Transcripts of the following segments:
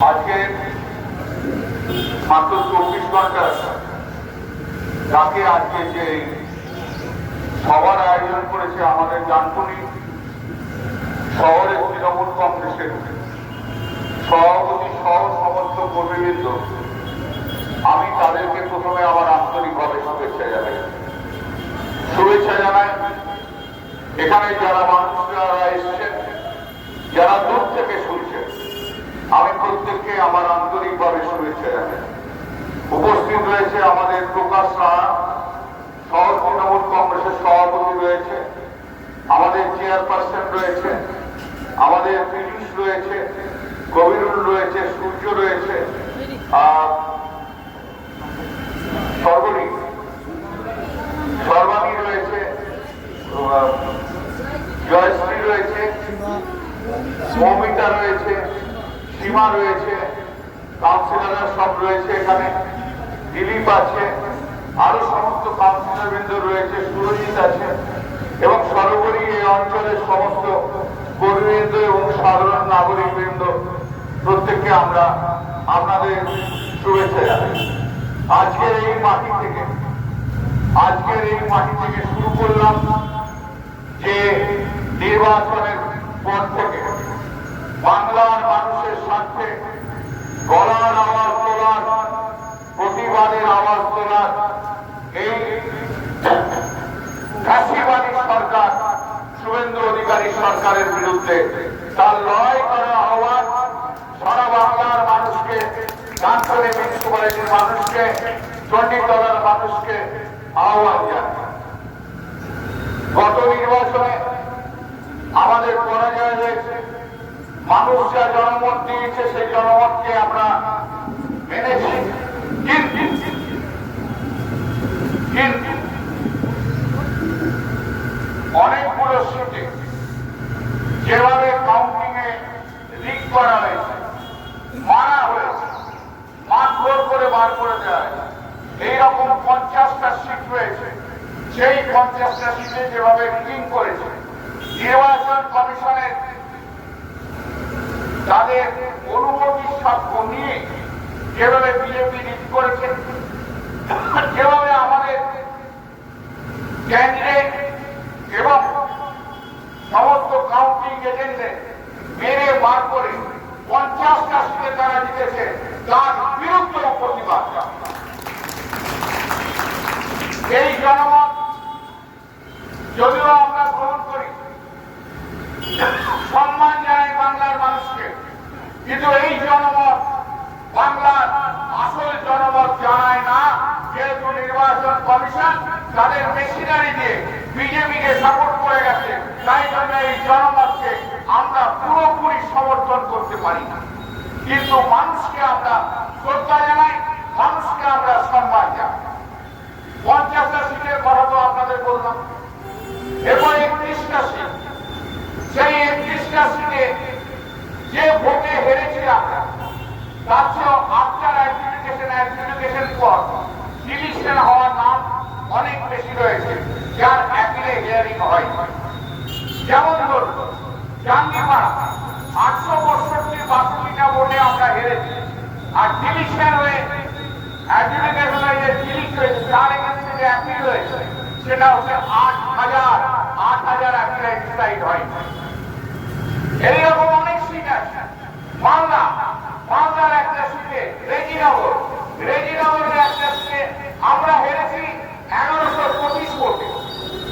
আজকে মাত্র 24 ঘন্টা যাকে আজকে যে সভার আয়োজন করেছে আমাদের ডানকুনি শহরের তৃণমূল কংগ্রেসের সভাপতি সহ সমস্ত কর্মীবৃন্দ, আমি তাদেরকে প্রথমে আমার আন্তরিকভাবে শুভেচ্ছা জানাই। এখানে যারা মানুষরা এসছেন, যারা দূর থেকে শুনছেন, আমি প্রত্যেককে আমার আন্তরিকভাবে শুভেচ্ছা জানাই। উপস্থিত রয়েছে আমাদের প্রকাশ সাহা, শহর তৃণমূল কংগ্রেসের সভাপতি রয়েছে, আমাদের চেয়ারপারসন রয়েছে, আমাদের পীযূষ রয়েছে, কবিরুল রয়েছে, সূর্য রয়েছে, সর্বাণী রয়েছে, জয়শ্রী রয়েছে, মৌমিতা রয়েছে, সীমা রয়েছে, কাউন্সিলররা সব রয়েছে এখানে, দিলীপ আছে, আরো সমস্ত কাউন্সিলর বৃন্দ রয়েছে, সুরজিৎ আছে এবং সর্বোপরি এই অঞ্চলের সমস্ত কর্মীবৃন্দ এবং সাধারণ নাগরিক বৃন্দ, প্রত্যেককে আমরা আপনাদের শুভেচ্ছা জানাই। আজকের এই মাটি থেকে শুরু করলাম যে নির্বাচনের পর থেকে বাংলার মানুষের স্বার্থে গলার আওয়াজ তোলার, প্রতিবাদের আওয়াজ তোলার, এই ফ্যাসিবাদী সরকার, শুভেন্দু অধিকারী সরকারের বিরুদ্ধে তার লড়াই করার আহ্বান সারা বাংলার মানুষকে, ডানকুনি মিউনিসিপ্যালিটির মানুষকে, চণ্ডীতলার মানুষকে আহ্বান জানাই। গত নির্বাচনে আমাদের পরাজয় হয়েছে, মানুষ যা জনমত দিয়েছে সেই জনমতকে আমরা মেনেছি, কিন্তু অনেকগুলো সিটে যেভাবে কাউন্টিং এ লিক করা হয়েছে, মারা হয়েছে, মারধর করে বার করে দেওয়া হয়েছে, এইরকম 50টা সিট রয়েছে। সেই 50টা সিটে যেভাবে রিগিং করেছে, নির্বাচন কমিশনের তাদের অনুমতি সাক্ষ্য নিয়ে যেভাবে বিজেপি লিড করেছে, যেভাবে আমাদের ক্যান্ডিডেট এবং সমস্ত কাউন্টিং এজেন্টদের মেরে বার করে 50টা সিটে তারা জিতেছে, তার বিরুদ্ধে প্রতিবাদ। এই জনমত যদিও আমরা গ্রহণ করি, সম্মান জানাই বাংলার মানুষকে, কিন্তু এই জনমত বাংলার আসল জনমত জানায় না, যেহেতু নির্বাচন কমিশন তাদের মেশিনারি দিয়ে বিজেপিকে সাপোর্ট করে গেছে, তাই জন্য এই জনমতকে আমরা পুরোপুরি সমর্থন করতে পারি না। কিন্তু মানুষকে আমরা শ্রদ্ধা জানাই, মানুষকে আমরা সম্মান জানাই। 50টা সিটের কথা তো আপনাদের বললাম, এরপর 31টা সিট, সেই 31টা সিটে যে ভোটে হেরেছি আমরা, তার চেয়েও আফটার অ্যাডজুডিকেশন পর ডিলিশন হওয়ার নাম অনেক বেশি রয়েছে, যার অ্যাপিলে হিয়ারিং হয়। যেমন ধরুন জাঙ্গিপাড়া 862টা ভোটে আমরা হেরেছি, আর ডিলিশন হয়ে অ্যাডজুডিকেশন হয়ে যে ডিলিট হয়েছে তার এগেন্সটে যে অ্যাপিল হয়েছে সেটা হচ্ছে 8,000 অ্যাপিলে ডিসাইড হয়। এইরকম অনেক সিট আছে। মালদার একটা সিটে রেজিনগরের একটা সিটে আমরা হেরেছি 1125 ভোটে,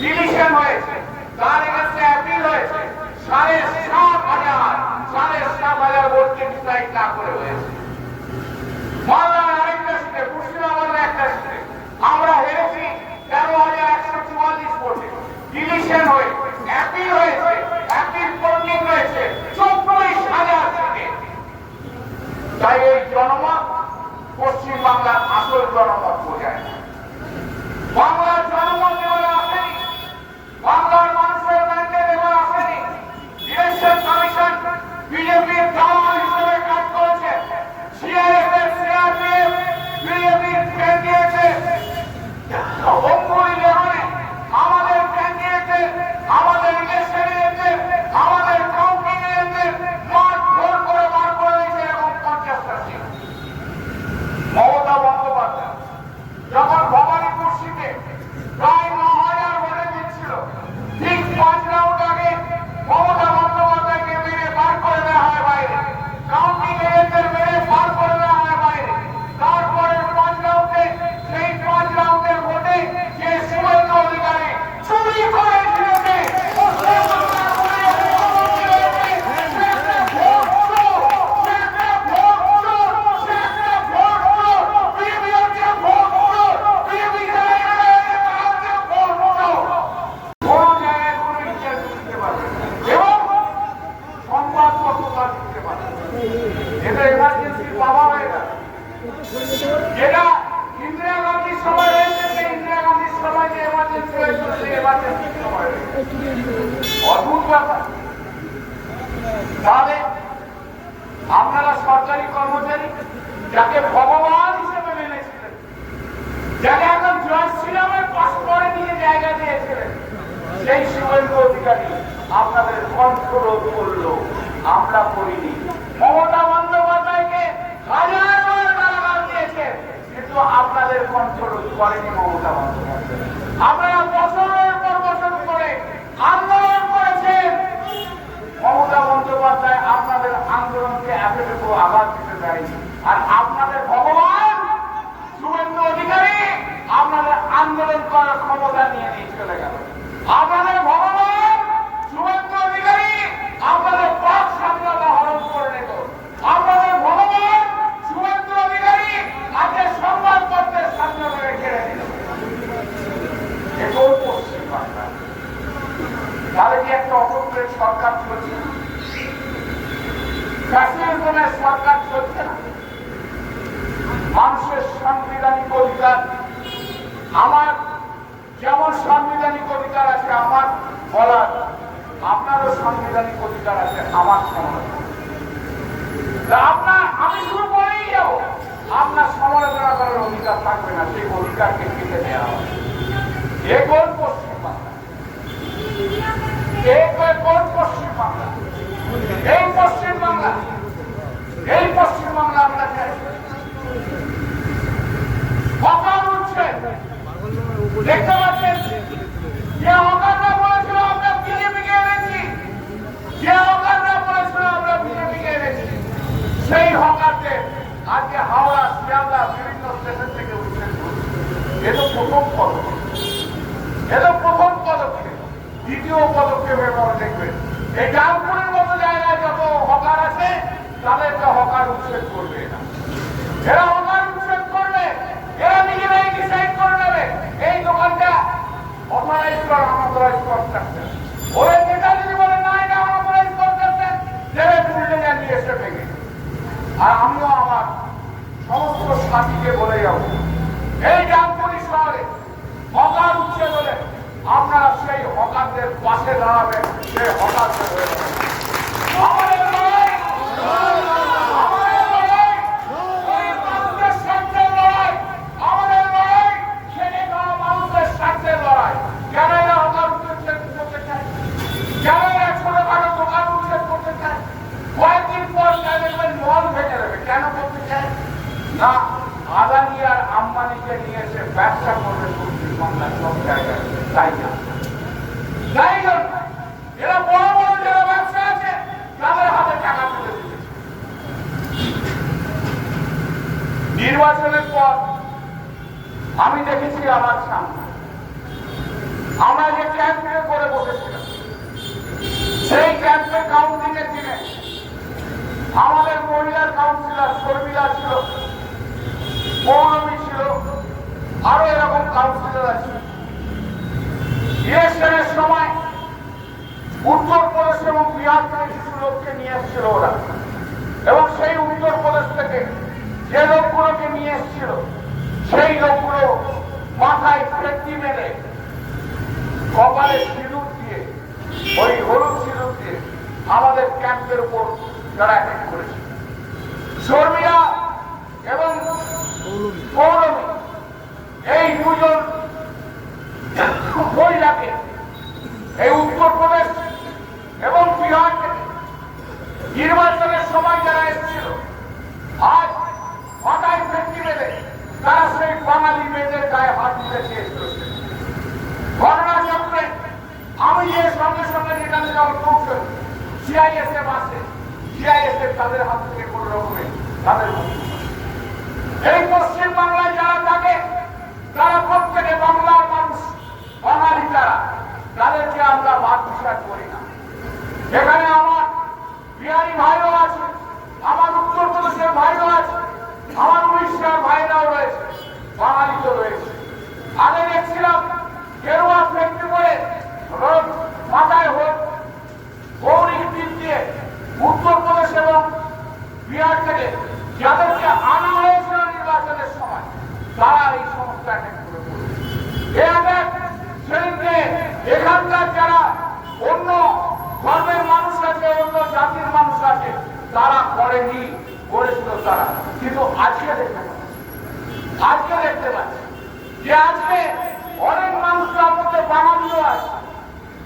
ডিলিশন হয়েছে, তার এগেন্সটে অ্যাপিল হয়েছে, 7,500 ভোটকে ডিসাইড না করে হয়েছে। মালদার আরেকটা সিটে, মুর্শিদাবাদের একটা সিটে আমরা হেরেছি 13,144 ভোটে, ডিলিশন হয়ে অ্যাপিল হয়েছে, অ্যাপিল পেন্ডিং রয়েছে 24,000 সিটে। তাই এই জনমত পশ্চিম বাংলার আসল জনমত বোঝায় না। বাংলার জনমত এবারে আসেনি, বাংলার মানুষের ম্যান্ডেট এবার আসেনি। ইলেকশন কমিশন বিজেপির দালাল হিসেবে কাজ করেছে, সিআইএফ এর সিআরপিএফ বিজেপির ক্যান্ডিডেটের অঙ্গুলি লেহানে আমাদের ক্যান্ডিডেটের, আমাদের ইলেকশনের আমাদের কাউন্টিং এর মাঠ ভোট করে বার করে দিয়েছে, এরকম 50 যাকে ভগবান হিসেবে মেনেছিলেন, যাকে এখন জয় শ্রীরামের পাশ করে নিয়ে জায়গা দিয়েছিলেন, সেই শুভেন্দু অধিকারী আপনাদের কণ্ঠরোধ করলো, আমরা করিনি। মমতা বন্দ্যোপাধ্যায়কে হাজার গালাগাল দিয়েছেন, কিন্তু আপনাদের কণ্ঠরোধ করেনি মমতা বন্দ্যোপাধ্যায়। আপনারা বছরের পর বছর করে আন্দোলন করেছেন, মমতা বন্দ্যোপাধ্যায় আপনাদের আন্দোলনকে এতটুকু আঘাত দিতে দেয়নি। আর আপনাদের ভগবান শুভেন্দু অধিকারী আপনাদের আন্দোলন করার ক্ষমতা নিয়ে চলে গেল। আপনাদের ভগবান শুভেন্দু অধিকারী আপনাদের বাক স্বাধীনতা হরণ করে নিত। আপনাদের ভগবান শুভেন্দু অধিকারী আজকে সংবাদপত্রের স্বাধীনতা কেড়ে নিল। এটাও পশ্চিমবাংলা। তাহলে কি একটা অপরের সরকার চলছে না? ফ্যাসিজমের সরকার চলছে না? মানুষের সাংবিধানিক অধিকার, আমার যেমন সাংবিধানিক অধিকার আছে আমার বলার, আপনারও সাংবিধানিক অধিকার আছে আমার সমালোচনা। আমি শুরু করেই যাবো, আপনার সমালোচনা করার অধিকার থাকবে না, সেই অধিকারকে কেটে দেওয়া হবে। এ কোন পশ্চিমবাংলা? কোন পশ্চিমবাংলা? এই পশ্চিমবাংলা, এই পশ্চিমবাংলা আমরা চাই। হকার উঠছে, দেখতে পাচ্ছেন যে হকাররা বলেছিল আমরা বিজেপিকে এনেছি, যে হকাররা বলেছিল আমরা বিজেপিকে এনেছি, সেই হকারদের আজকে হাওড়া, শিয়ালদা বিভিন্ন স্টেশন থেকে উচ্ছেদ করছে। এ তো প্রথম পদক্ষেপ, এ তো প্রথম পদক্ষেপ। দ্বিতীয় পদক্ষেপের পরে দেখবেন এই ডানপুরের মতো জায়গায় যত হকার আছে তাদেরকে হকার উচ্ছেদ করবে না। এরা হকার উচ্ছেদ করবে, এরা নিজেরাই ডিসাইড করে নেবে এই দোকানটা অথরাইজ করা, অনথরাইজ কনস্ট্রাকশন। ওদের নেতা যদি বলে না এটা অনথরাইজ কনস্ট্রাকশন, দেবে বুলডোজার নিয়ে এসে ভেঙে। আর আমিও আমার সমস্ত সাথীকে বলে যাব, এই ডানপুরি শহরে হকার উচ্ছেদ হলে আপনারা সেই হকারদের পাশে দাঁড়াবেন, সেই হকারদের হয়ে যাবেন। আমাদের লড়াই, আমাদের লড়াই ওই মানুষের স্বার্থের লড়াই, আমাদের লড়াই খেটে খাওয়া মানুষের স্বার্থের লড়াই। কেন এরা হকার উচ্ছেদ করতে চায়? কেন এরা ছোটখাটো দোকান উচ্ছেদ করতে চায়? কয়েকদিন পর দেখবেন মল ভেঙে দেবে। কেন করতে চায়? না, আদানি আর আম্বানিকে নিয়ে এসে ব্যবসা করবে পশ্চিমবাংলার সব জায়গায়, তাই না? তাই জন্য এরা বড় বড় যারা ব্যবসা আছে তাদের হাতে টাকা তুলে দিচ্ছে। নির্বাচনের পর আমি দেখেছি আমার সামনে আমরা যে ক্যাম্পে করে বসেছিলাম, সেই ক্যাম্পে কাউন্সিল এর দিনে আমাদের মহিলার কাউন্সিলর শর্মিলা ছিল, পৌরমী ছিল, আরো এরকম কাউন্সিলর আছে। ইলেকশনের সময় উত্তরপ্রদেশ এবং বিহার থেকে কিছু লোককে নিয়ে এসেছিল ওরা, এবং সেই উত্তরপ্রদেশ থেকে যে লোকগুলোকে নিয়ে এসেছিল সেই লোকগুলো মাথায় ফেটকি মেরে কপালে সিঁদুর দিয়ে, ওই হলুদ সিঁদুর দিয়ে আমাদের ক্যাম্পের উপর তারা অ্যাটাক করেছে। শর্মিলা এবং পৌরমী এই দুজন মহিলাকে এই উত্তরপ্রদেশ এবং বিহার থেকে নির্বাচনের সময় যারা এসেছিল, আজ মাথায় ফেটকি মেরে তারা সেই বাঙালি মেয়েদের গায়ে হাত দিতে চেয়েছিল। ঘটনাচক্রে আমি যে সঙ্গে সঙ্গে যেখানে যখন পৌঁছই, সিআইএসএফ আসে, সিআইএসএফ তাদের হাত থেকে কোন রকমে তাদের এই পশ্চিম বাংলায় যারা থাকে তারা প্রত্যেকে বাংলার মানুষ, বাঙালি তারা, তাদেরকে আমরা বাদ বিচার করি না। এখানে আমার বিহারি ভাইও আছে, আমার উত্তরপ্রদেশের ভাইও আছে, আমার উড়িষ্যার ভাইরাও রয়েছে, বাঙালি তো রয়েছে। আগে দেখছিলাম গেরুয়া ফ্যাক্টরি করে মাথায় হোক গৌরী টিপ দিয়ে উত্তরপ্রদেশ এবং বিহার থেকে যাদেরকে আনা হয়েছিল নির্বাচনের সময়, তারা এই সমস্ত অ্যাটাক করে সেদিনকে এখানকার যারা অন্য ধর্মের মানুষ আছে, অন্য জাতির মানুষ আছে, তারা করেনি। করেছিল তারা, কিন্তু আজকে দেখতে পাচ্ছি যে আজকে অনেক মানুষের মধ্যে বাঙালিও আছে,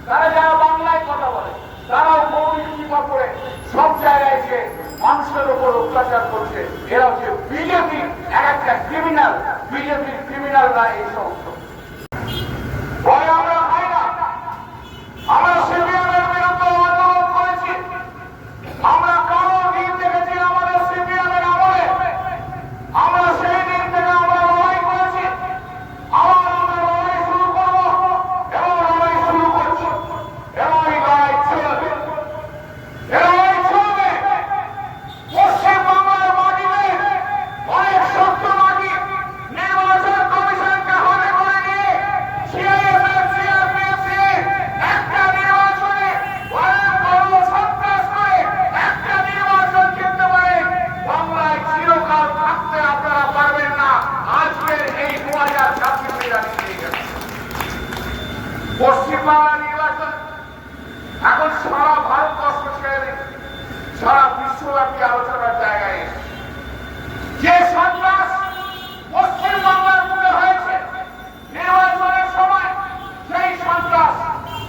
তারা যারা বাংলায় কথা বলে তারাও গৌরী কৃপা করে সব জায়গায় যে মানুষের উপর অত্যাচার করছে। এরা হচ্ছে বিজেপি এক একটা ক্রিমিনাল, বিজেপির ক্রিমিনালরা এই সমস্ত। আমরা হয় না, আমরা সিপিএমের বিরুদ্ধে আন্দোলন করেছি, আমরা কারো দিন দেখেছি আমাদের সিপিএমের আমলে, আমরা সেই দিন থেকে আমরা লড়াই করেছি, আবার আমরা লড়াই শুরু করবো এবং লড়াই শুরু করছি এবং এই লড়াই চলবে, লড়াই চলবে। পশ্চিমবাংলার মাটিতে অনেক শক্ত মাটি নির্বাচন কমিশনকে হাতে করে নিয়ে সিআইএসএফ সিআরপিএফ একটা নির্বাচনে সন্ত্রাস করে একটা নির্বাচন জিততে পারে। বাংলায় চিরকাল থাকতে আপনারা পারবেন না। আজকের এই 2026 জানিয়ে গেল পশ্চিমবাংলা নির্বাচন এখন সারা ভারতবর্ষ ছেড়ে সারা বিশ্বব্যাপী আলোচনার জায়গায় যে সন্ত্রাস পশ্চিমবাংলার মধ্যে হয়েছে নির্বাচনের সময়, সেই সন্ত্রাস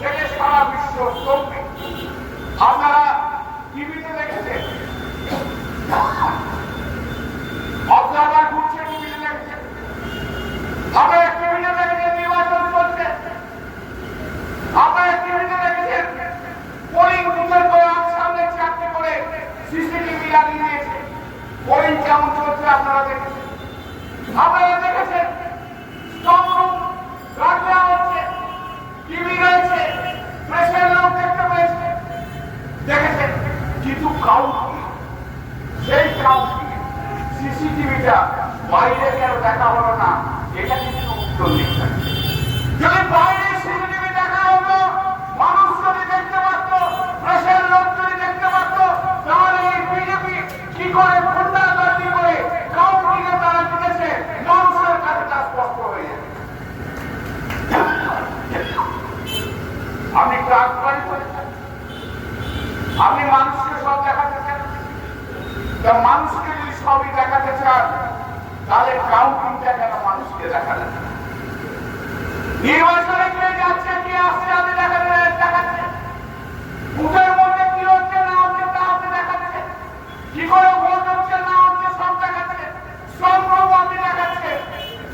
থেকে সারা বিশ্ব স্তম্ভিত। আপনারা টিভিতে দেখেছেন, অবজারভার ঘুরছে, টিভিতে দেখেছেন, আপনারা টিভিতে দেখেছেন নির্বাচন চলছে, আপনারা টিভিতে দেখেছেন পোলিং বুথের সামনে চারটে করে সিসিটিভি লাগিয়ে দিয়েছে, পোলিং কেমন চলছে আপনারা দেখেছেন। আপনারা দেখেছেন স্ট্রং রুম গার্ড দেওয়া হচ্ছে, টিভি রয়েছে, প্রেসের লোক দেখতে পেয়েছে, দেখেছেন। কিন্তু কাউন্টিং, সেই কাউন্টিং সিসিটিভিটা বাইরে কেন দেখা হলো না, এটা কিন্তু উত্তর দিচ্ছে। যদি বাইরে সিসিটিভি দেখা হতো, মানুষ যদি দেখতে পারতো, প্রেসের লোক যদি দেখতে পারতো, তাহলে এই বিজেপি কি করে গুন্ডাগর্দি করে কাউন্টিং এ তারা জিতেছে মানুষের কাছে তা স্পষ্ট হয়ে যাবে। আপনি ট্রান্সপারেন্ট করেছেন, আপনি মানুষকে সব দেখাতে চান, তা মানুষকে যদি সবই দেখাতে চান তাহলে কাউন্টিংটা কেন মানুষকে দেখালেন? নির্বাচনে কে যাচ্ছে কি আসছে আপনি দেখাচ্ছে, বুথের মধ্যে কি হচ্ছে না হচ্ছে তা আপনি দেখাচ্ছে, কি করে ভোট হচ্ছে না হচ্ছে সব দেখাচ্ছে, সব প্রভাব আপনি দেখাচ্ছে।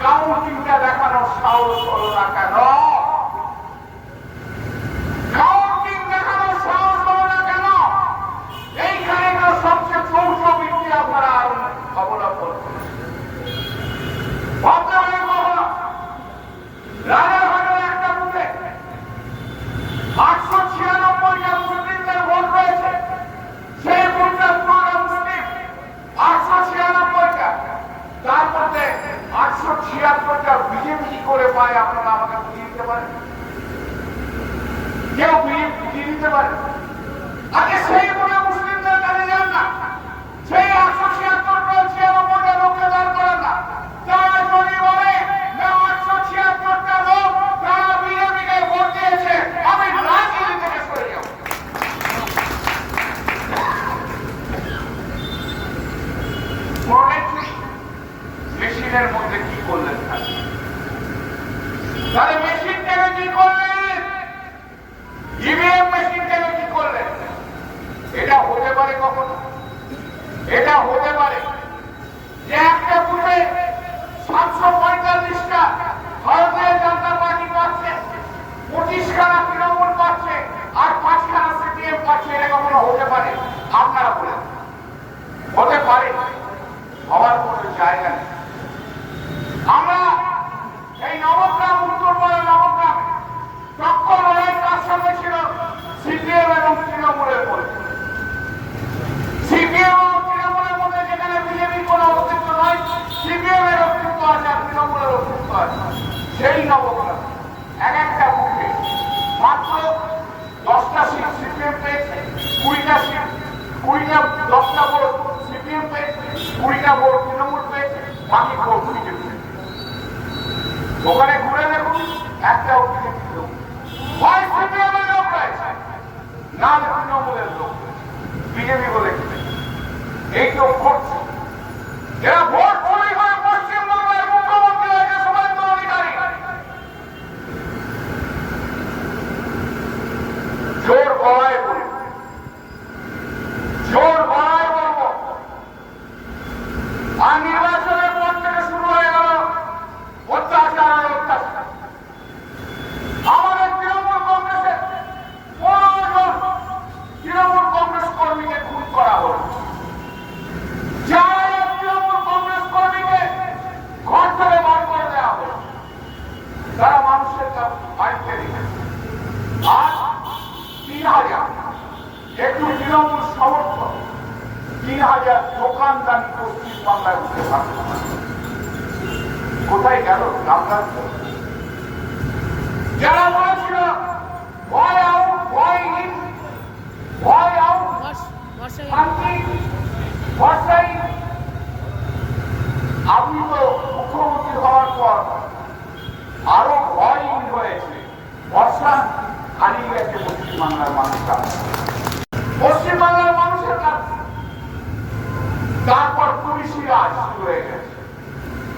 কাউন্টিংটা দেখানোর সাহস হলো না কেন? কাউন্টিং দেখানোর সাহস হলো না কেন? এইখানে তো সবচেয়ে চৌর্যবৃত্তি আপনারা অবলম্বন করেন। ভাবতে হবে কখনো রাজারহাটের একটা বুথে 896টা মুসলিমদের ভোট রয়েছে, সেই বুথটা পুরোটা মুসলিম, 896টা, তার মধ্যে 876টা বিজেপি কি করে পায় আপনারা আমাকে বুঝিয়ে দিতে পারেন? কেউ বিজেপি বুঝিয়ে দিতে পারে? আগে সেই বলে মুসলিমদের কাছে যান না, সেই 876টা লোককে দাঁড় করেন না। তারা যদি বলে 876টা লোক তারা বিজেপিকে ভোট দিয়েছে, আমি রাজনীতি থেকে সরে যাব। মেশিনের মধ্যে কি করলেন? তাহলে মেশিন থেকে কি করলেন? ইভিএম মেশিন থেকে কি করলেন? এটা হতে পারে কখনো? এটা হতে পারে যে একটা বুথে 745টা ভারতীয় জনতা পার্টি পাচ্ছে, 25খানা তৃণমূল পাচ্ছে আর 5খানা সিপিএম পাচ্ছে, এটা কখনো হতে পারে? আপনারা বলেন হতে পারে? হওয়ার কোনো জায়গা নেই। আমরা এই নবগ্রাম, উত্তরবঙ্গের নবগ্রামে টক্কর লড়াই কার সঙ্গে ছিল? সিপিএম এবং তৃণমূলের মধ্যে। সিপিএম এবং তৃণমূলের মধ্যে যেখানে বিজেপির কোন অস্তিত্ব নয়, সিপিএম এর অস্তিত্ব আছে আর তৃণমূলের অস্তিত্ব আছে। সেই নবগ্রাম এক একটা বুথে মাত্র 10টা সিট সিপিএম পেয়েছে, 20টা সিট 10টা ভোট সিপিএম পেয়েছে, 20টা ভোট তৃণমূল পেয়েছে, বাকি ভোট বিজেপি। ওখানে ঘুরে দেখুন, একটা বিজেপি লোক, হয় সিপিএম এর লোক রয়েছে, না তৃণমূলের লোক, বিজেপি বলে এই তো করছে এরা ভোট চুরি করে পশ্চিমবঙ্গের মুখ্যমন্ত্রী হয়েছে শুভেন্দু অধিকারী। জোর গলায় বলব, জোর গলায় বলব, আর নির্বাচনের পর থেকে শুরু হয়ে গেল অত্যাচার আর অত্যাচার। আমাদের তৃণমূল কংগ্রেসের 15 জন তৃণমূল কংগ্রেস কর্মীকে খুন করা হল। যারা তৃণমূল কংগ্রেস কর্মীকে ঘর থেকে বার করে দেওয়া হল, তারা মানুষের বাড়িতে রেখেছে। আর 3000 একটু তৃণমূল সমর্থক 3000 দোকানদারি পশ্চিমবাংলায় উঠে থাকতো। কোথায় গেল রামরাজ্য? যারা বলেছিল ভয় আউট, ভয় ইন, ভয় আউট, শান্তি, বর্ষাই। আপনি তো মুখ্যমন্ত্রী হওয়ার পর আরো ভয় ইন হয়েছে। বর্ষা হারিয়ে গেছে পশ্চিমবাংলার মানুষরা, পশ্চিমবাংলার মানুষের কাছে। তারপর পুলিশি রাজ শুরু হয়ে গেছে।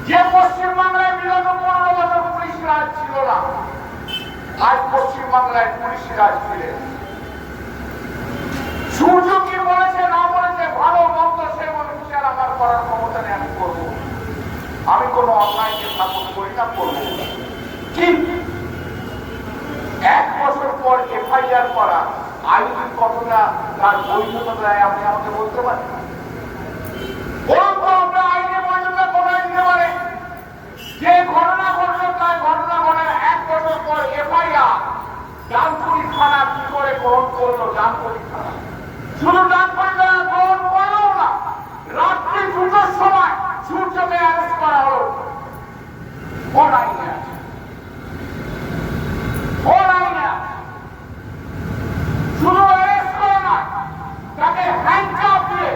যে পশ্চিমবাংলায় বিগত 15 বছর পুলিশি রাজ ছিল না, আজ পশ্চিমবাংলায় পুলিশি রাজ ফিরে। সূর্য কি বলেছে না বলেছে, ভালো মন্দ সে বলে বিচার আমার করার ক্ষমতা নেই, আমি করবো। আমি কোনো অন্যায়কে স্থাপন করি না, করবো। কিন্তু 1 বছর পর এফআইআর করা আইনের কতটা তার বৈধতা দেয় আপনি আমাকে বলতে পারেন? বলুন তো, আমরা আইনের বৈধতা কোথায় দিতে পারে? যে ঘটনা ঘটল তার ঘটনা ঘটার 1 বছর পর এফআইআর ডানকুনি থানা কি করে গ্রহণ করলো? ডানকুনি থানা শুধু ডানকুনি থানা গ্রহণ করলো না, রাত্রি 2টার সময় সূর্যকে অ্যারেস্ট করা হলো। কোন আইনে আছে? কোন আইনে আছে? শুধু অ্যারেস্ট করা নয়, তাকে হ্যান্ডকাফ দিয়ে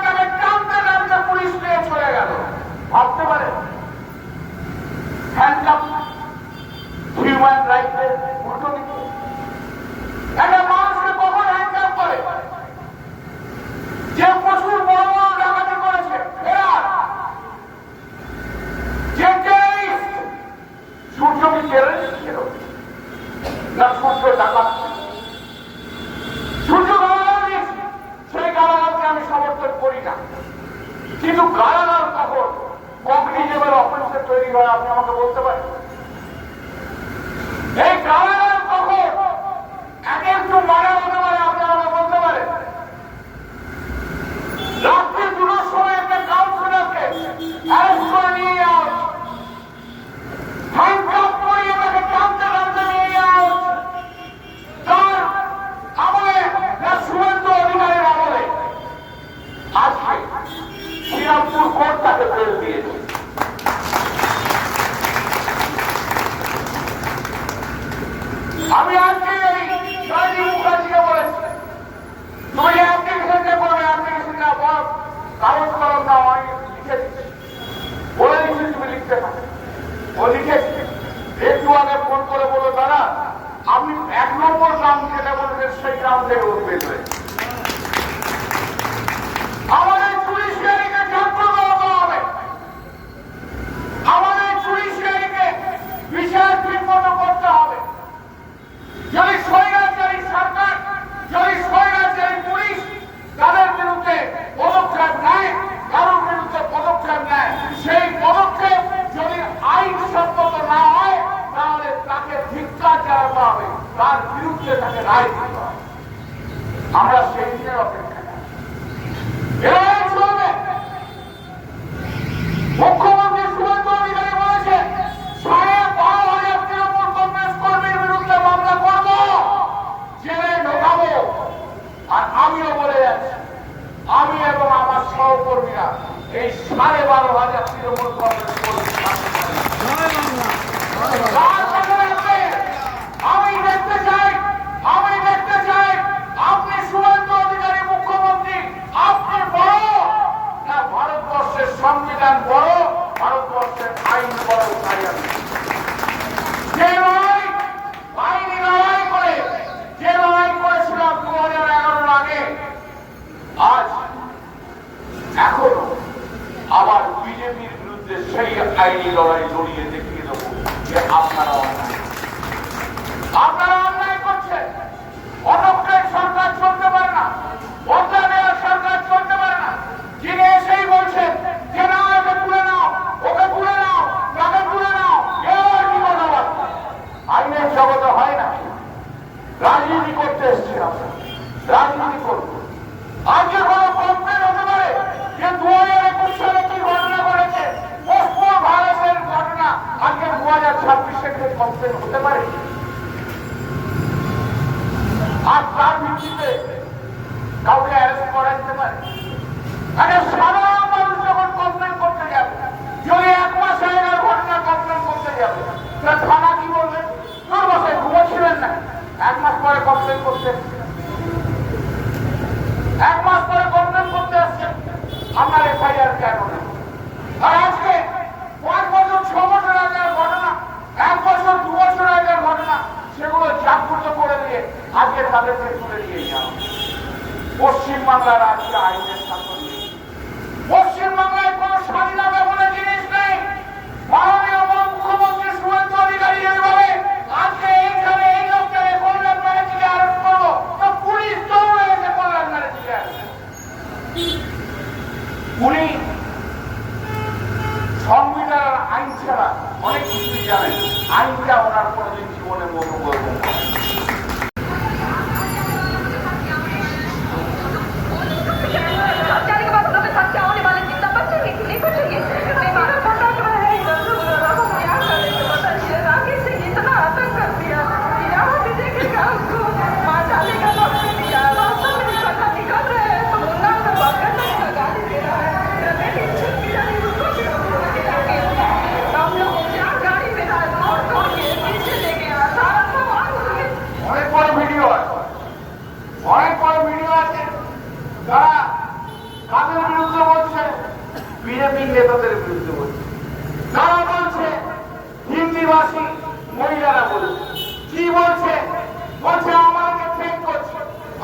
তাকে টানতে টানতে পুলিশ নিয়ে চলে গেল। ভাবতে পারে হ্যান্ডকাফ হিউম্যান রাইটসের উল্টো দিকে? একটা মানুষকে কখন হ্যান্ডকাফ করে? যে প্রচুর বড় বড় ডাকাতি করেছে, যে টেররিস্ট। সূর্য কি টেররিস্ট ছিল না? সূর্য ডাকাত। সূর্য গালাগাল দিয়েছে, সেই গালাগালকে আমি সমর্থন করি না। কিন্তু গালাগাল কখন কগনিটিভের অফেন্সে তৈরি হয় আপনি আমাকে বলতে পারেন? এই গালাগাল কখন এক একটু মারা হতে পারে আপনি আমাকে বলতে পারেন? রাত্রি 2টার সময় একটা কাউন্সিলরকে অ্যারেস্ট করে নিয়ে যাওয়া হচ্ছে, হ্যান্ডকাফ করিয়ে তাকে টানতে টানতে নিয়ে যাওয়া হচ্ছে। তার আমলে না শুভেন্দু অধিকারীর আমলে আজকে শ্রীরামপুর কোর্ট তাকে বেল দিয়েছে। আমি আজকে জয়দীপ মুখার্জিকে বলেছি, তুমি অ্যাপ্লিকেশনটা করবে, অ্যাপ্লিকেশনটা বল, কাগজ কলম না হয় লিখে দিচ্ছি, বলে দিচ্ছি তুমি লিখতে পারো। ও লিখেছি। একটু আগে ফোন করে বলো, দাদা আপনি 1 নম্বর গ্রাউন্ড যেটা বলেছেন সেই গ্রাউন্ড থেকে উঠবে। আমাদের জুডিশিয়ারিকে জাগ্রত হতে হবে, আমাদের জুডিশিয়ারিকে বিচার ঠিকমতো করতে হবে। যদি স্বৈরাচারী সরকার, যদি স্বৈরাচারী পুলিশ তাদের বিরুদ্ধে পদক্ষেপ নেয়, কারোর বিরুদ্ধে পদক্ষেপ নেয়, সেই পদক্ষেপ যদি আইনসম্মত না হয় তাহলে তাকে ধিক্কার জানাতে হবে, তার বিরুদ্ধে তাকে রায় দিতে হবে। আমরা সেই দিনের অপেক্ষা। এরাই চলবে। মুখ্যমন্ত্রী শুভেন্দু অধিকারী বলেছে 12,500 তৃণমূল কংগ্রেস কর্মীর বিরুদ্ধে মামলা করব, জেলে ঢোকাবো। আর আমিও বলে যাচ্ছি, আমি এবং আমার সহকর্মীরা এই 12,500 তৃণমূল কংগ্রেস কর্মী আমি দেখতে চাই আপনি শুভেন্দু অধিকারী মুখ্যমন্ত্রী, আপনি বড় না ভারতবর্ষের সংবিধান বড়, ভারতবর্ষের আইন বড়? যে লড়াই আইনি লড়াই করে, যে লড়াই করেছিলাম 2011 আগে, আজ আবার বিজেপির বিরুদ্ধে সেই আইনি লড়াই লড়িয়ে দেখিয়ে দেবো যে আপনারা অন্যায় করছেন। অনগ্রেড সরকার চলতে পারে না, বদলা নেওয়ার সরকার চলতে পারে না। যিনি এসেই বলছেন যে না, একে তুলে নাও, ওকে তুলে নাও, তাকে তুলে নাও, এর কি কথাবার্তা? আইনের জগতে হয় না। রাজনীতি করতে এসছে, আমরা রাজনীতি করবো। আজকে কোনো কমপ্লেন হতে পারে যে 2021 সালে কি ঘটনা ঘটেছে, পোস্টপোন ভারতের ঘটনা আজকে 2026 কমপ্লেন হতে পারে। আর তার ভিত্তিতে কাউকে অ্যারেস্ট করা যেতে পারে। সাধারণ মানুষ যখন কমপ্লেন করতে যাবে, যদি 1 মাস আগের ঘটনা কমপ্লেন করতে যাবে, থানা কি বলবে? তোর বাসায় ঘুমোচ্ছিলেন না, 1 মাস পরে কমপ্লেন করতে, 1 মাস পরে কমপ্লেন করতে আসছে, আপনার এফআইআর কেন নেই? আর আজকে 5 বছর 6 বছর আগের ঘটনা, 1 বছর 2 বছর আগের ঘটনা, সেগুলো জাগ্রত করে দিয়ে আজকে তাদেরকে তুলে নিয়ে যাওয়া। পশ্চিমবাংলার আজকে আইনের শাসন নেই। পশ্চিমবাংলায় কোন স্বাধীনতা বলে জিনিস নেই। মাননীয় মুখ্যমন্ত্রী শুভেন্দু অধিকারী এইভাবে আজকে এইখানে এই লোকটাকে কল্যাণ ব্যানার্জিকে আরোপ করবো, তো পুলিশ দৌড়ে এসে কল্যাণ ব্যানার্জিকে উনি সংবিধান আইন ছাড়া অনেক কিছুই জানেন। আইনটা ওনার কোনোদিন জীবনে মতো বলবেন না। বিজেপি নেতাদের বিরুদ্ধে বলছে, তারা বলছে হিন্দিভাষী মহিলারা বলছে, কি বলছে? বলছে আমাদেরকে ফেক করছে,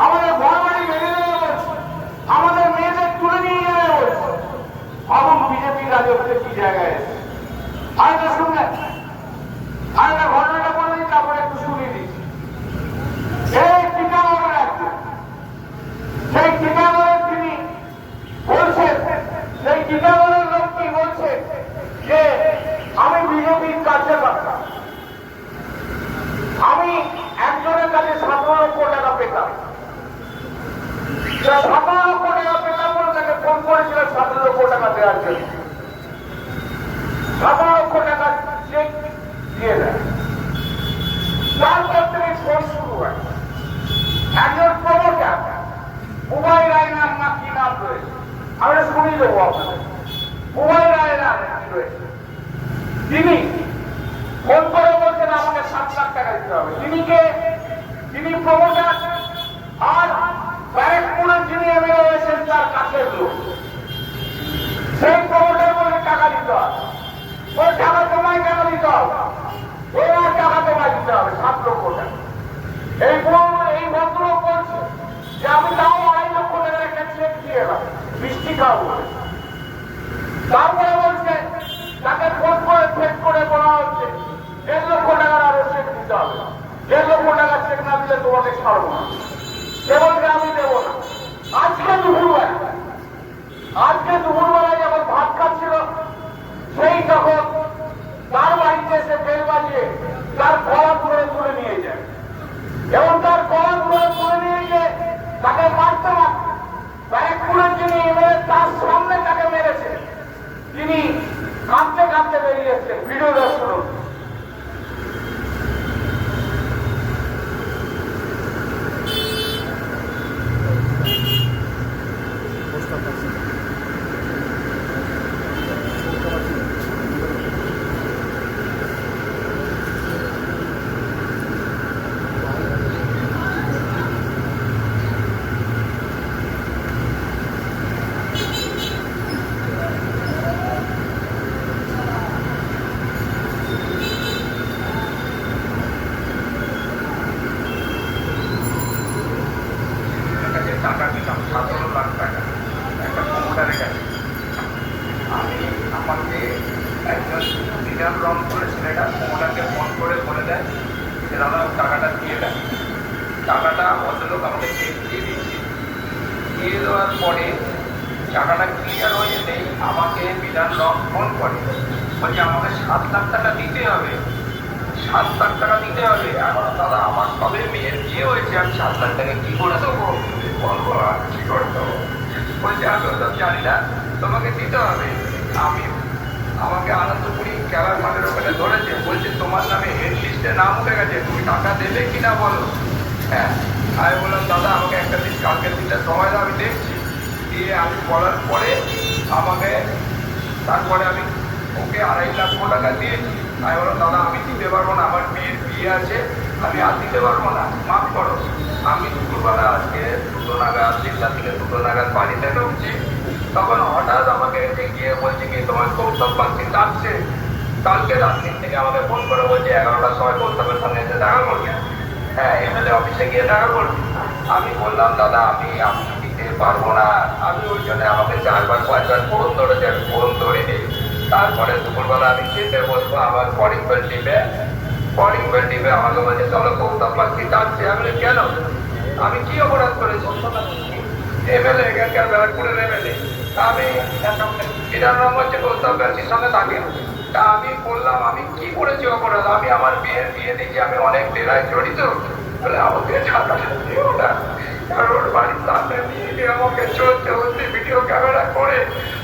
আমাদের ঘর বাড়ি ভেঙে দেবে বলছে, আমাদের মেয়েদের তুলে নিয়ে যাবে বলছে। ভাবুন বিজেপির রাজত্বে কি জায়গায় এসে। আরেকটা শুনলেন, আরেকটা ঘটনাটা বলে দিই, তারপরে একটু শুনিয়ে দিচ্ছি। এই টিকানগরের একজন, সেই টিকানগরের তিনি বলছেন, সেই টিকানগরের লোকটি বলছে যে আমি বিজেপির কাছে থাকতাম, আমি একজনের কাছে 17 লক্ষ টাকা পেতাম, 17 লক্ষ টাকা পেতাম বলে তাকে ফোন করেছিল 17 লক্ষ টাকা দেওয়ার জন্য। 17 লক্ষ টাকা চেক দিয়ে দেয়। তারপর থেকে ফোন শুরু হয়। একজন প্রমোটার উভয় রায় নাম না কি নাম রয়েছে, আমরা শুনিয়ে দেবো আপনাদের। উভয় রায় নাম কি রয়েছে, তিনি ফোন করে বলছেন আমাকে 7 লাখ টাকা দিতে হবে। তিনি কে? তিনি প্রমোটার, আর ব্যারেকপুরের যিনি এমএলএ হয়েছেন তার কাছের লোক। সেই প্রমোটার বলে টাকা দিতে হবে, ওই টাকা তোমায় কেন দিতে হবে? ওই টাকা তোমায় দিতে হবে 7 লক্ষ টাকা। এই ভদ্রলোক বলছে যে আমি তাও 2.5 লক্ষ টাকার একটা চেক দিয়ে এলাম মিষ্টি খাওয়া বলে। তারপরে বলছে তাকে ফোন করে ফেক করে বলা হচ্ছে 1.5 লক্ষ টাকার আরো চেক দিতে হবে, 1.5 লক্ষ টাকার চেক না দিলে তোমাকে ছাড়বো না। সে বলছে আমি দেবো না। আজকে দুপুরবেলায় যখন ভাত খাচ্ছিল, সেই তখন তার বাড়িতে এসে বেল বাজিয়ে তার গলা তুলে নিয়ে যায়, এবং তার গলা তুলে নিয়ে গিয়ে তাকে মারতে ব্যারেকপুরের যিনি এমএলএ তার সামনে তাকে মেরেছে। তিনি কাঁদতে কাঁদতে বেরিয়েছেন। ভিডিও দর্শন টাকাটা ক্লিয়ার হয়ে যেতেই আমাকে বিধান ফোন করে, বলছে আমাকে 7 লাখ টাকা দিতে হবে, 7 লাখ টাকা দিতে হবে। এখন দাদা আমার সবে মেয়ের বিয়ে হয়েছে, আমি 7 লাখ টাকা কি করে দেবো বলবো, আর কি করে দেবো? বলছে আমি ওসব জানি না, তোমাকে দিতে হবে। আমাকে আনন্দপুরি খেলার মাঠের ওখানে ধরেছে, বলছে তোমার নামে হেড লিস্টে নাম উঠে গেছে, তুমি টাকা দেবে কিনা বলো। হ্যাঁ, আমি বললাম দাদা আমাকে একটা দিন, কালকের দিনটা সময় দাও, আমি দেখছি। দিয়ে আমি বলার পরে আমাকে তারপরে আমি ওকে 2.5 লাখ টাকা দিয়েছি। আমি বললাম দাদা আমি দিতে পারবো না, আমার মেয়ের বিয়ে আছে, আমি আর দিতে পারবো না, মাফ করো। আমি দুপুরবেলা আজকে 2টো নাগাদ, 1টা থেকে 2টো নাগাদ বাড়িতে ঢুকছি, তখন হঠাৎ আমাকে গিয়ে বলছে কি তোমার কৌস্তব বাগচি ডাকছে। কালকে রাত্রির থেকে আমাকে ফোন করে বলছে 11টার সময় কৌস্তবের সামনে এসে দেখা করবে। হ্যাঁ, এমএলএ অফিসে গিয়ে দেখা করবি। আমি বললাম দাদা আমি দিতে পারবো না, আমি ওই জন্য আমাকে 4বার 5বার ফোন ধরেছে, আমি ফোন ধরিনি। তারপরে দুপুরবেলা আমি খেতে বসবো, আমার কলিং বেল টিপে আমাকে বলছে চলো কৌস্তব বাগচি ডাকছে। আমি বলি কেন, আমি কি অপরাধ করেছি? এমএলএ, এখানকার ব্যারাকপুরের এমএলএ, আমি বিধানরম হচ্ছে কৌস্তব বাগচির সামনে থাকে। তা আমি বললাম আমি কি করেছি অপরাধ? আমি আমার মেয়ের বিয়ে দিচ্ছি, আমি অনেক ডেরায় জড়িত। বলে আমাকে ছাড়াটা দিও না, কারণ ওর বাড়ির সামনে নিয়ে গিয়ে আমাকে চলছে হচ্ছে ভিডিও ক্যামেরা করে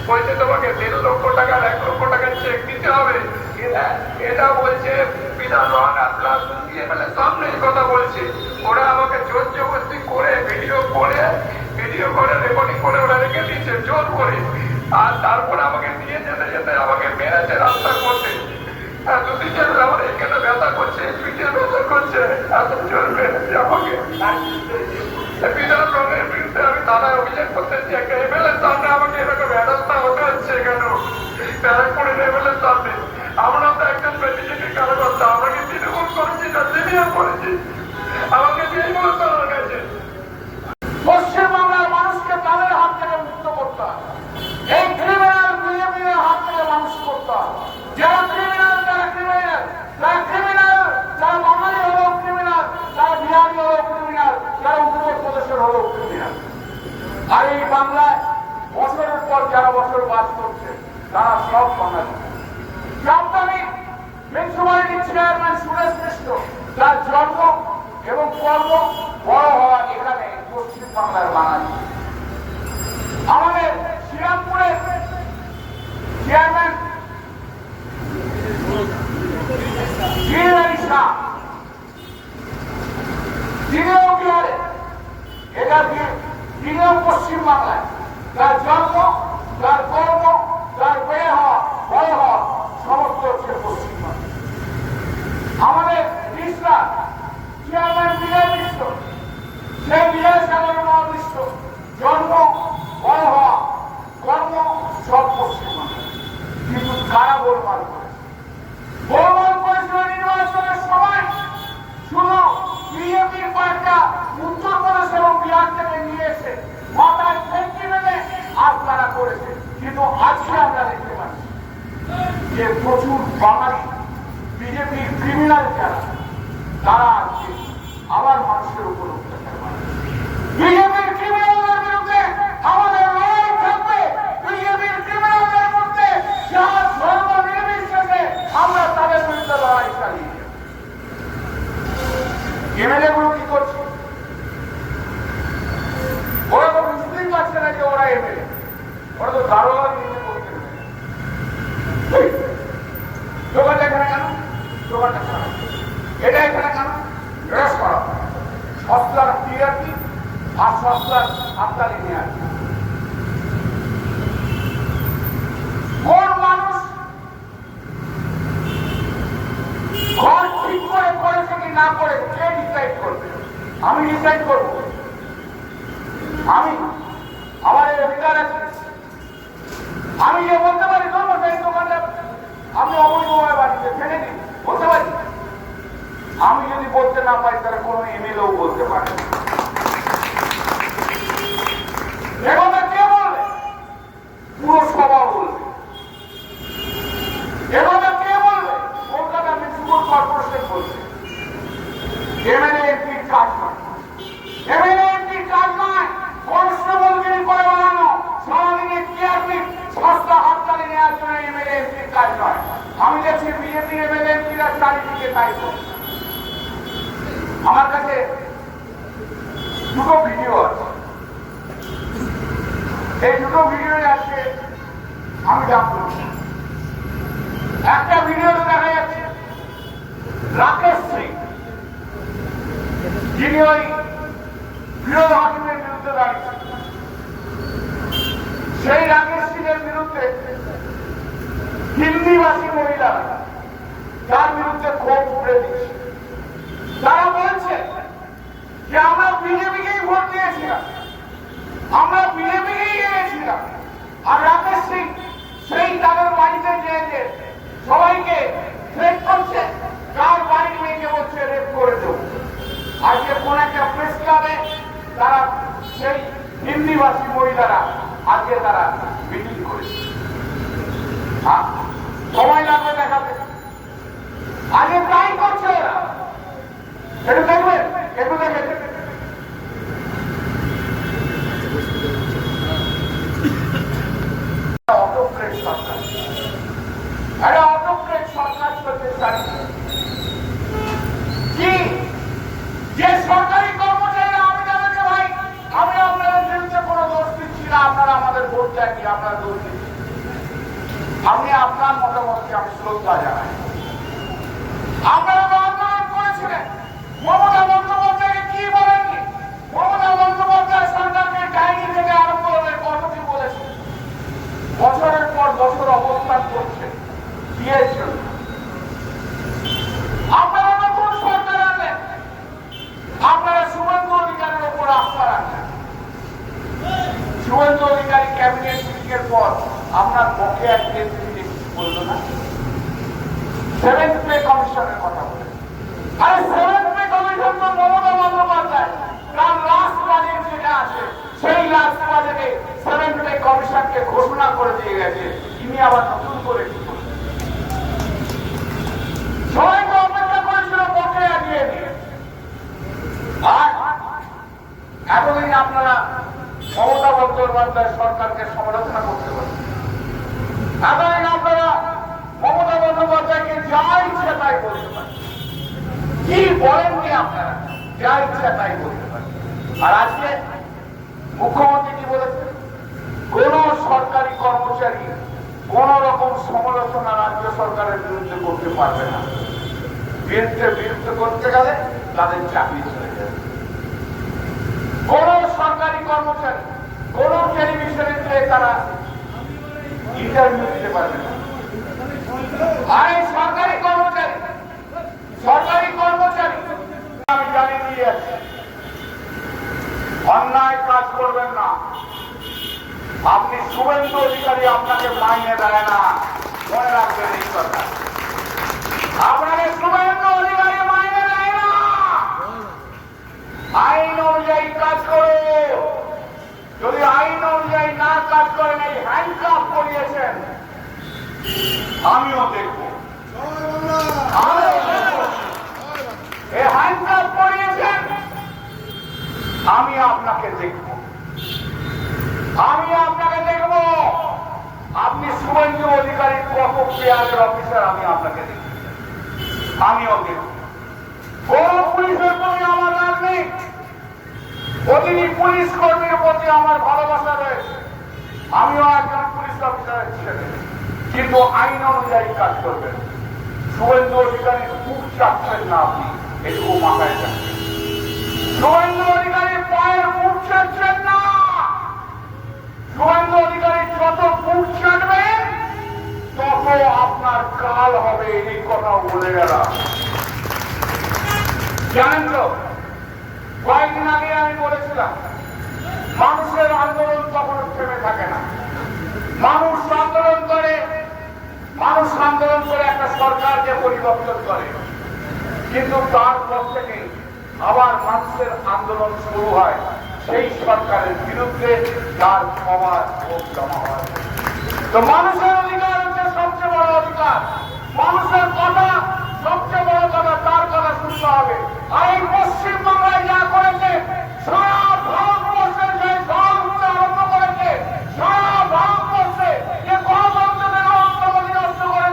বলছে তোমাকে 1.5 লক্ষ টাকা 1 লক্ষ টাকার চেক দিতে হবে। এটা বলছে বিধানরম সামনে কথা বলছে। ওরা আমাকে জোর জবরদস্তি করে ভিডিও করে রেকর্ডিং করে ওরা রেখে দিচ্ছে জোর করে। আর তারপরে আমাকে নিয়ে যেতে যেতে আমাকে মেরেছে রাস্তার মধ্যে। দুদিন যাবে আমার এখানে ব্যথা করছে, পিঠে ব্যথা করছে, এত জোর মেরেছে আমাকে। বিধান রঙের বিরুদ্ধে আমি থানায় অভিযোগ করতেছি, একটা এমএলএর সামনে আমাকে এরকম ব্যবস্থা হতে হচ্ছে কেন? ব্যারাকপুরের এমএলএর সামনে। আমরা তো একজন বিজেপি কার্যকর্তা, আমাকে তৃণমূল করেছি না সিনিয়র করেছি, আমাকে তৃণমূল করার গেছে। পশ্চিমবাংলার মানুষকে তাদের হাত থেকে মুক্ত করতে হবে, এই ক্রিমিনাল বিএনপির হাত থেকে মানুষ করতে হবে। যারা ক্রিমিনাল যারা বাঙালি হলেও ক্রিমিনাল, যারা বিহারি হলেও ক্রিমিনাল, যারা উত্তরপ্রদেশের হলেও ক্রিমিনাল। আর এই বাংলায় বছরের পর যারা বছর বাস করছে তারা সব বাঙালি। জাপানি মিউনিসিপ্যালিটি চেয়ারম্যান সুরেশ মিশ্র, তার জন্ম এবং কর্ম বড় হওয়া এখানে পশ্চিমবাংলার বাঙালি। আমাদের শ্রীরামপুরের চেয়ারম্যান তিনিও বিহারে, এটা তিনিও পশ্চিমবাংলায়। তার জন্ম, তার কর্ম, তার বেয়ে হওয়া বড় হওয়া সমস্ত হচ্ছে পশ্চিমবাংলা। আমাদের মিশ্রা চেয়ারম্যান বিজয় মিশ্র, সেই বিজয় সাগর মহাবিশ্ব, জন্ম, বড় হওয়া, কর্ম সব পশ্চিমবাংলা। কিন্তু কারা গোলমাল করেছে? গোলমাল করেছিল নির্বাচনের সময় শুধু বিজেপির কয়েকটা উত্তরপ্রদেশ এবং বিহার থেকে নিয়ে এসে মাথায় ফেঁকি মেলে আজ তারা করেছে। কিন্তু আজকে আমরা দেখতে পাচ্ছি যে প্রচুর বাঙালি বিজেপির ক্রিমিনাল যারা, তারা আজকে আবার মানুষের উপর অত্যাচার করে। বিজেপির ক্রিমিনালদের বিরুদ্ধে আমাদের লড়াই থাকবে। বিজেপির ক্রিমিনালদের মধ্যে যারা ধর্ম নির্বিশেষে আমরা তাদের বিরুদ্ধে লড়াই চালিয়ে যাব। এমএলএ গুলো কি করছে? ওরা তো বুঝতেই পারছে না যে ওরা এমএলএ, ওরা তো দারোগা নিয়ে করতে। দোকানটা এখানে কেন? দোকানটা কেন? এটা এখানে কেন? ড্রেস করা সস্তার টিআরপি আর সস্তার হাততালি নিয়ে আসবে। কোন মানুষ ঘর ঠিক করে করেছে কি না করে কে ডিসাইড করবে? আমি ডিসাইড করব? আমি আমার এই অধিকার আছে। আমি যে বলতে পারি ধরবো সেই দোকানটা আপনি অবৈধভাবে বাড়িতে ফেলে দিন, বলতে পারি। আমি যদি বলতে না পারি তাহলে কোনো এমএলএও বলতে পারে। এভাবে কে বলবে? পুরসভা বলবে। এভাবে কে বলবে? কলকাতা মিউনিসিপ্যাল কর্পোরেশন বলবে। এমএলএ এমপির কাজ নয়। এমএলএ এমপির কাজ নয় কনস্টেবলগিরি করে বেড়ানো, সারাদিনে কাজ নয়। আমি দেখছি বিজেপি এমএলএরা চারিদিকে তাই করছে। আমার কাছে দুটো ভিডিও আছে, এই দুটো ভিডিও আজকে আমি জানবো। একটা ভিডিওতে দেখা যাচ্ছে রাকেশ সিং, যিনি ওই ফিরোজ হাকিমের বিরুদ্ধে দাঁড়িয়েছেন, সেই রাকেশ সিং এর বিরুদ্ধে হিন্দিভাষী মহিলারা তার বিরুদ্ধে ক্ষোভ উঠে দিচ্ছে। তারা বলছে যে আমরা বিজেপিকেই ভোট দিয়েছিলাম, আমরা বিজেপিকেই এনেছিলাম। আর রাকেশ সিং সেই তাদের বাড়িতে গিয়ে সবাইকে থ্রেট করছে, কার বাড়ির মেয়েকে বলছে রেপ করে দেব। আজকে কোন একটা প্রেস ক্লাবে তারা সেই হিন্দিভাষী মহিলারা আজকে তারা মিটিং করেছে। সময় লাগবে দেখাবে, আগে তাই করছে ওরা। একটু দেখবেন, একটু দেখে অটোক্রেট সরকার, একটা অটোক্রেট সরকার চলছে চারিদিকে। কি যে সরকারি কর্মচারীরা, আমি জানাচ্ছি ভাই, আমি আপনাদের বিরুদ্ধে কোনো দোষ দিচ্ছি না, আপনারা আমাদের ভোট দেননি, আপনারা দোষ দিচ্ছি। আপনি আপনার মতামতকে আমি শ্রদ্ধা জানাই। আপনারা আন্দোলন করেছিলেন, মমতা বন্দ্যোপাধ্যায়কে কি বলেননি? মমতা বন্দ্যোপাধ্যায় সরকারকে ডাইনি থেকে আরম্ভ করে কত কি বলেছে, বছরের পর বছর অবস্থান করছে দিয়েছেন। আপনারা নতুন সরকার আনলেন, আপনারা শুভেন্দু অধিকারীর উপর আস্থা রাখলেন। শুভেন্দু অধিকারী ক্যাবিনেট মিটিং এর পর আপনার বকেয়া বলল না, সেভেন্থ পে কমিশনের কথা বলে। আরে সেভেন্থ পে কমিশন তো মমতা বন্দ্যোপাধ্যায় তার লাস্ট বাজেট যেটা আছে, সেই লাস্ট বাজেটে সেভেন্থ পে কমিশনকে ঘোষণা করে দিয়ে গেছে। তিনি আবার নতুন করে কি করলেন? সবাইকে অপেক্ষা করেছিল বকেয়া দিয়ে দিয়ে। আর এতদিন আপনারা মমতা বন্দ্যোপাধ্যায় সরকারকে সমালোচনা করতে পারেন, এতদিন আপনারা মমতা বন্দ্যোপাধ্যায়কে যা ইচ্ছে তাই বলতে পারেন। কি বলেননি আপনারা? যা ইচ্ছা তাই বলতে পারেন। আর আজকে মুখ্যমন্ত্রী কি বলেছেন? কোন সরকারি কর্মচারী কোন রকম সমালোচনা রাজ্য সরকারের বিরুদ্ধে করতে পারবে না। বিরুদ্ধে করতে গেলে তাদের চাকরি চলে যাবে। কোন সরকারি কর্মচারী কোন টেলিভিশনে গিয়ে তারা ইন্টারভিউ দিতে পারবে না। আর এই সরকারি কর্মচারী আমি জানিয়ে দিয়ে যাচ্ছি, অন্যায় কাজ করবেন না। আপনি শুভেন্দু অধিকারী আপনাকে মাইনে দেয় না, মনে রাখবেন এই কথা। আপনাকে শুভেন্দু অধিকারী মাইনে দেয় না। আইন অনুযায়ী কাজ করো। যদি আইন অনুযায়ী না কাজ করেন, এই হ্যান্ডকাফ করিয়েছেন, আমিও দেখবো। এই হ্যান্ডকাফ করিয়েছেন, আমি আপনাকে দেখব। আপনি শুভেন্দু অধিকারী কত পেয়ারের অফিসার, আমি আপনাকে দেখব, আমিও দেখব। কোন পুলিশের প্রতি আমার রাগ নেই, প্রতিটি পুলিশ কর্মীর প্রতি আমার ভালোবাসা রয়েছে। আমিও একজন পুলিশ অফিসারের ছেলে, কিন্তু আইন অনুযায়ী কাজ করবেন। শুভেন্দু অধিকারী খুব চাচ্ছেন না, আপনি এটুকু মাথায় রাখবেন। শুভেন্দু অধিকারী পায়ের মুখ চাচ্ছেন না। শুভেন্দু অধিকারী যত মুখ চাটবেন তত আপনার কাল হবে, এই কথাও বলে গেলাম। জানেন তো, কয়েকদিন আগে আমি বলেছিলাম মানুষের আন্দোলন কখনো থেমে থাকে না। মানুষ আন্দোলন করে একটা সরকারকে পরিবর্তন করে, কিন্তু তারপর থেকে আবার মানুষের আন্দোলন শুরু হয় সেই সরকারের বিরুদ্ধে, যার সবার ভোট জমা হয়। তো মানুষের অধিকার হচ্ছে সবচেয়ে বড় অধিকার। মানুষের কথা সবচেয়ে বড় কথা, তার কথা শুনতে হবে। আর এই পশ্চিমবাংলায় যা করেছে, সারা ভারতবর্ষের যে দলগুলো আরম্ভ করেছে, সারা ভারতবর্ষে যে গণতন্ত্রের অন্তর্গতি নষ্ট করেছে,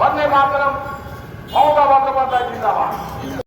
বন্দে মাতরম, মমতা বন্দ্যোপাধ্যায় জিন্দাবাদ।